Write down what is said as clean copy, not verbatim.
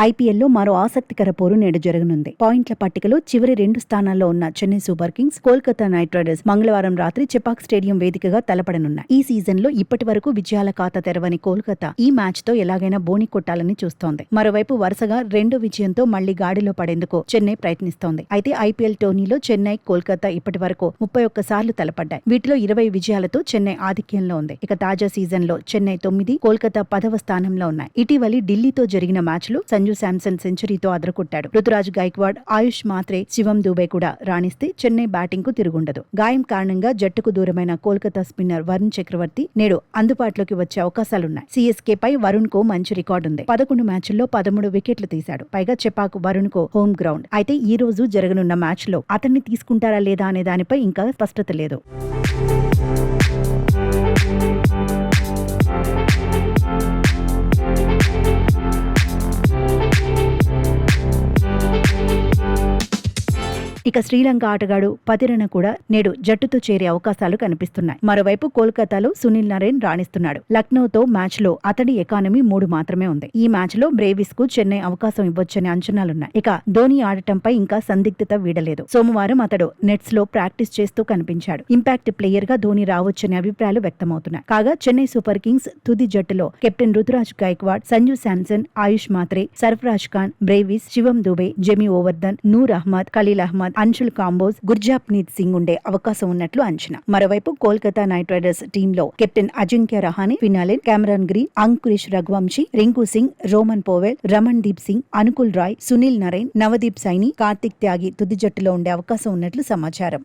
ఐపీఎల్లో మరో ఆసక్తికర పోరు నేడు జరగనుంది. పాయింట్ల పట్టికలో చివరి 2 స్థానాల్లో ఉన్న Chennai super Kings, Kolkata knight riders మంగళవారం రాత్రి చెపాక్ స్టేడియం వేదికగా తలపడనున్నాయి. ఈ సీజన్లో ఇప్పటి వరకు విజయాల ఖాతా తెరవని కోల్కతా ఈ మ్యాచ్ తో ఎలాగైనా బోని కొట్టాలని చూస్తోంది. మరోవైపు వరుసగా 2 విజయంతో మళ్లీ గాడిలో పడేందుకు చెన్నై ప్రయత్నిస్తోంది. అయితే ఐపీఎల్ టోర్నీలో చెన్నై, కోల్కతా ఇప్పటి వరకు 31 సార్లు తలపడ్డాయి. వీటిలో 20 విజయాలతో చెన్నై ఆధిక్యంలో ఉంది. ఇక తాజా సీజన్లో చెన్నై 9, కోల్కతా 10వ స్థానంలో ఉన్నాయి. ఇటీవలి ఢిల్లీతో జరిగిన మ్యాచ్లో సంజు శాంసన్ సెంచరీతో అదరకొట్టాడు. రుతురాజ్ గైక్వాడ్, ఆయుష్ మాత్రే, శివం దూబే కూడా రాణిస్తే చెన్నై బ్యాటింగ్ కు తిరుగుండదు. గాయం కారణంగా జట్టుకు దూరమైన కోల్కతా స్పిన్నర్ వరుణ్ చక్రవర్తి నేడు అందుబాటులోకి వచ్చే అవకాశాలున్నాయి. సిఎస్కే పై వరుణ్ కు మంచి రికార్డుంది. 11 మ్యాచ్ల్లో 13 వికెట్లు తీశాడు. పైగా చెపాక్ వరుణ్ కు హోమ్ గ్రౌండ్. అయితే ఈ రోజు జరగనున్న మ్యాచ్ లో అతన్ని తీసుకుంటారా లేదా అనే దానిపై ఇంకా స్పష్టత లేదు. ఇక శ్రీలంక ఆటగాడు పతిరణ కూడా నేడు జట్టుతో చేరే అవకాశాలు కనిపిస్తున్నాయి. మరోవైపు కోల్కతాలో సునీల్ నరేన్ రాణిస్తున్నాడు. లక్నోతో మ్యాచ్ లో అతడి ఎకానమీ 3 మాత్రమే ఉంది. ఈ మ్యాచ్ లో బ్రేవిస్ కు చెన్నై అవకాశం ఇవ్వొచ్చనే అంచనాలున్నాయి. ఇక ధోని ఆడటంపై ఇంకా సందిగ్ధత వీడలేదు. సోమవారం అతడు నెట్స్ లో ప్రాక్టీస్ చేస్తూ కనిపించాడు. ఇంపాక్ట్ ప్లేయర్ గా ధోని రావచ్చనే అభిప్రాయాలు వ్యక్తమవుతున్నాయి. కాగా చెన్నై సూపర్ కింగ్స్ తుది జట్టులో captain Ruturaj Gaikwad, Sanju Samson, Ayush Mhatre, Sarfaraz Khan, Brevis, Shivam Dube, Jamie Overton, Noor Ahmad, Khaleel Ahmed, Anshul Kamboj, Gurjapneet Singh ఉండే అవకాశం ఉన్నట్లు అంచనా. మరోవైపు కోల్కతా నైట్ రైడర్స్ టీంలో captain Ajinkya Rahane, Finn Allen, Cameron Green, Angkrish Raghuvanshi, Rinku Singh, Rovman Powell, Ramandeep Singh, Anukul Roy, Sunil Narine, Navdeep Saini, Kartik Tyagi తుది జట్టులో ఉండే అవకాశం ఉన్నట్లు సమాచారం.